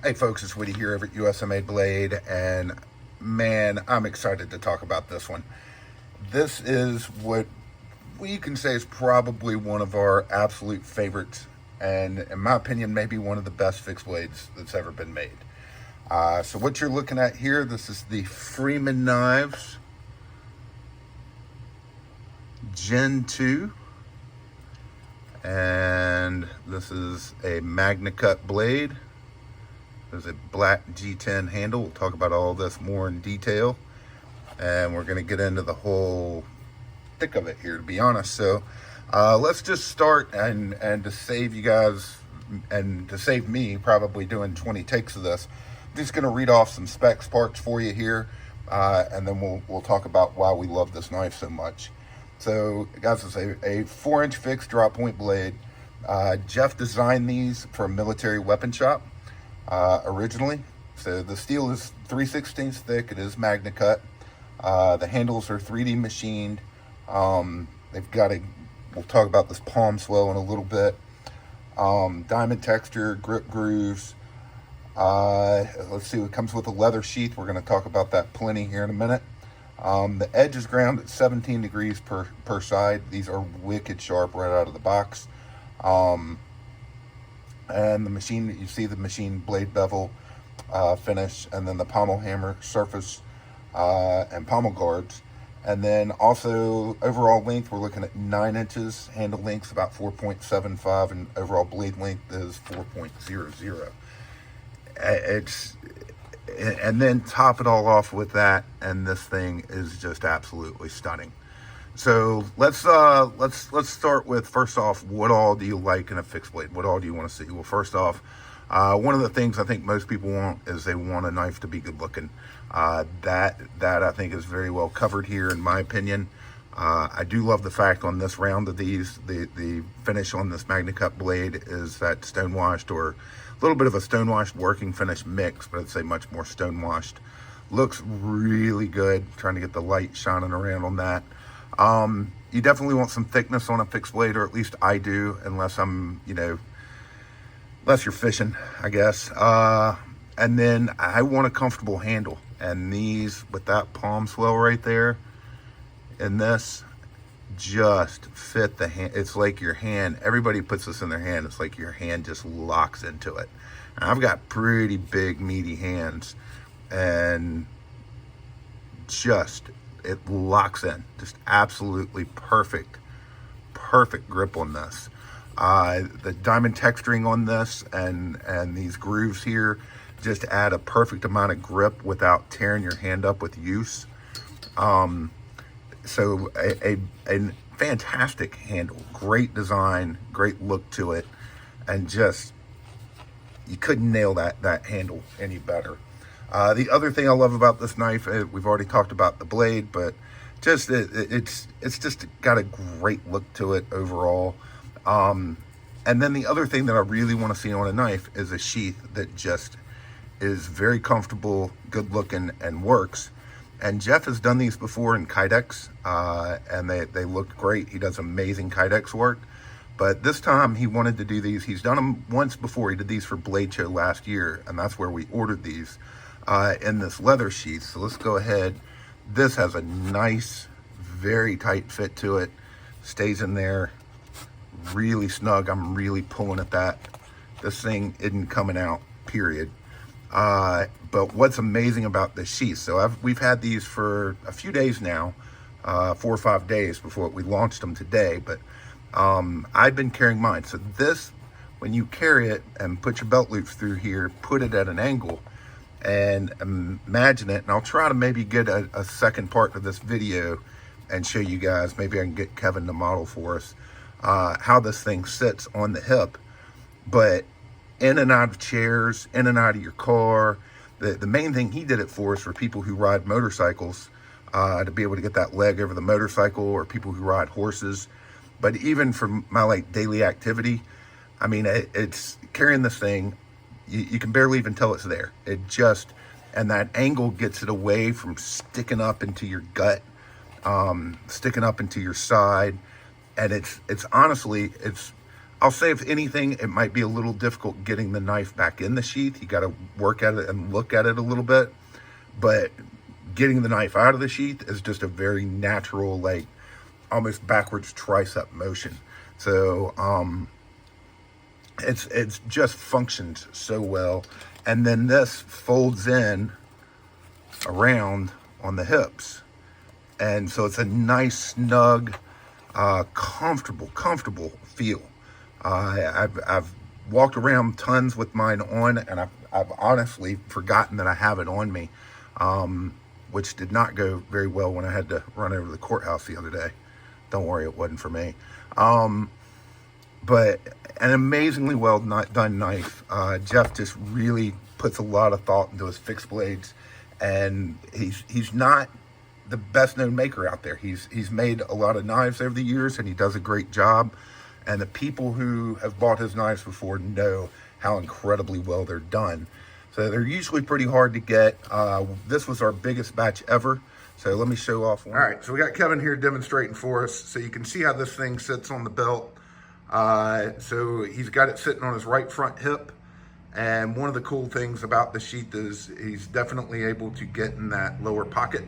Hey folks, it's Woody here over at USMA Blade, and man, I'm excited to talk about this one. This is what we can say is probably one of our absolute favorites, and in my opinion, maybe one of the best fixed blades that's ever been made. So what you're looking at here, this is the Freeman Knives Gen 2, and this is a Magna Cut blade. There's a black G10 handle. We'll talk about all this more in detail. And we're going to get into the whole thick of it here, to be honest. So let's just start, and to save you guys, and to save me probably doing 20 takes of this, I'm just going to read off some specs parts for you here. And then we'll talk about why we love this knife so much. So guys, it's a 4-inch fixed drop point blade. Jeff designed these for a military weapon shop. Originally. So the steel is 3/16 thick. It is Magna Cut. The handles are 3D machined. They've got we'll talk about this palm swell in a little bit. Diamond texture, grip grooves. Let's see, it comes with a leather sheath. We're going to talk about that plenty here in a minute. The edge is ground at 17 degrees per side. These are wicked sharp right out of the box. And the machine, you see the machine blade bevel finish, and then the pommel hammer surface and pommel guards. And then also overall length, we're looking at 9 inches. Handle length's about 4.75, and overall blade length is 4.00. And then top it all off with that, and this thing is just absolutely stunning. So let's start with, first off, what all do you like in a fixed blade? What all do you want to see? Well, first off, one of the things I think most people want is they want a knife to be good looking. That I think is very well covered here, in my opinion. I do love the fact on this round of these, the finish on this Magna Cut blade is that stonewashed, or a little bit of a stonewashed working finish mix, but I'd say much more stonewashed. Looks really good. Trying to get the light shining around on that. You definitely want some thickness on a fixed blade, or at least I do, unless I'm, unless you're fishing, I guess. And then I want a comfortable handle, and these, with that palm swell right there, and this just fit the hand. It's like your hand, everybody puts this in their hand, it's like your hand just locks into it. And I've got pretty big, meaty hands, and it locks in. Just absolutely perfect grip on this. The diamond texturing on this and these grooves here just add a perfect amount of grip without tearing your hand up with use. So a fantastic handle, great design, great look to it, and just, you couldn't nail that handle any better. The other thing I love about this knife, we've already talked about the blade, but just it's just got a great look to it overall. And then the other thing that I really want to see on a knife is a sheath that just is very comfortable, good looking, and works. And Jeff has done these before in Kydex, and they look great. He does amazing Kydex work. But this time he wanted to do these. He's done them once before. He did these for Blade Show last year, and that's where we ordered these in this leather sheath. So let's go ahead. This has a nice, very tight fit to it. Stays in there really snug. I'm really pulling at that. This thing isn't coming out, period. But what's amazing about this sheath, so we've had these for a few days now, 4 or 5 days before we launched them today, but I've been carrying mine. So this, when you carry it and put your belt loops through here, put it at an angle and imagine it, and I'll try to maybe get a second part of this video and show you guys, maybe I can get Kevin to model for us, how this thing sits on the hip. But in and out of chairs, in and out of your car. The main thing he did it for is for people who ride motorcycles, to be able to get that leg over the motorcycle, or people who ride horses. But even for my daily activity, I mean, it's carrying this thing, you can barely even tell it's there. It just, and that angle gets it away from sticking up into your gut, sticking up into your side. And it's honestly, I'll say if anything, it might be a little difficult getting the knife back in the sheath. You got to work at it and look at it a little bit. But getting the knife out of the sheath is just a very natural, like almost backwards tricep motion. So it's just functions so well. And then this folds in around on the hips. And so it's a nice, snug, comfortable feel. I've walked around tons with mine on, and I've honestly forgotten that I have it on me, which did not go very well when I had to run over to the courthouse the other day. Don't worry, it wasn't for me. But an amazingly well done knife. Jeff just really puts a lot of thought into his fixed blades, and he's not the best known maker out there. He's made a lot of knives over the years, and he does a great job. And the people who have bought his knives before know how incredibly well they're done. So they're usually pretty hard to get. This was our biggest batch ever. So let me show off one. All right, so we got Kevin here demonstrating for us. So you can see how this thing sits on the belt. So he's got it sitting on his right front hip. And one of the cool things about the sheath is he's definitely able to get in that lower pocket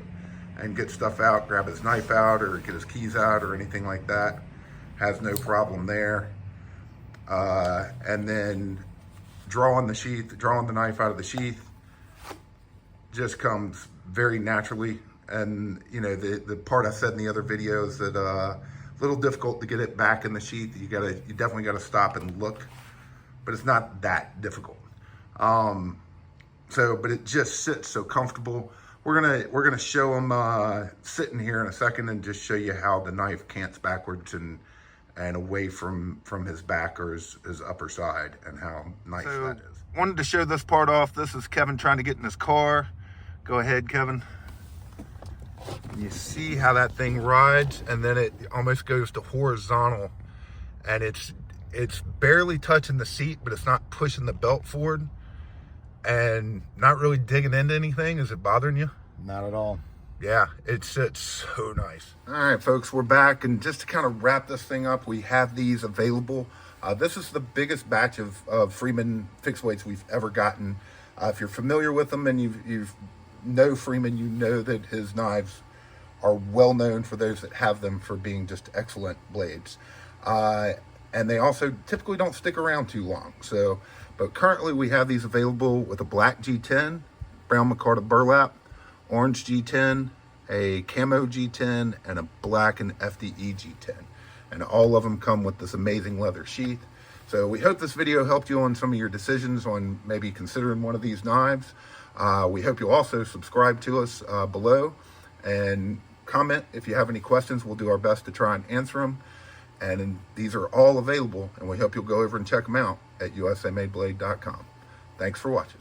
and get stuff out, grab his knife out or get his keys out or anything like that. Has no problem there. And then drawing the knife out of the sheath just comes very naturally. And you know, the part I said in the other video is that a little difficult to get it back in the sheath. You definitely gotta stop and look, but it's not that difficult. But it just sits so comfortable. We're gonna show him sitting here in a second and just show you how the knife cants backwards and away from his back or his upper side, and how nice that is. Wanted to show this part off. This is Kevin trying to get in his car. Go ahead, Kevin. You see how that thing rides, and then it almost goes to horizontal, and it's barely touching the seat, but it's not pushing the belt forward and not really digging into anything. Is it bothering you? Not at all. Yeah, it sits so nice. All right, folks, we're back. And just to kind of wrap this thing up, we have these available. This is the biggest batch of Freeman fixed weights we've ever gotten. If you're familiar with them and you know Freeman, you know that his knives are well known for those that have them for being just excellent blades. And they also typically don't stick around too long. But currently we have these available with a black G10, brown micarta burlap, orange G10, a camo G10, and a black and FDE G10. And all of them come with this amazing leather sheath. So we hope this video helped you on some of your decisions on maybe considering one of these knives. We hope you also subscribe to us below and comment if you have any questions. We'll do our best to try and answer them. And these are all available, and we hope you'll go over and check them out at usamadeblade.com. Thanks for watching.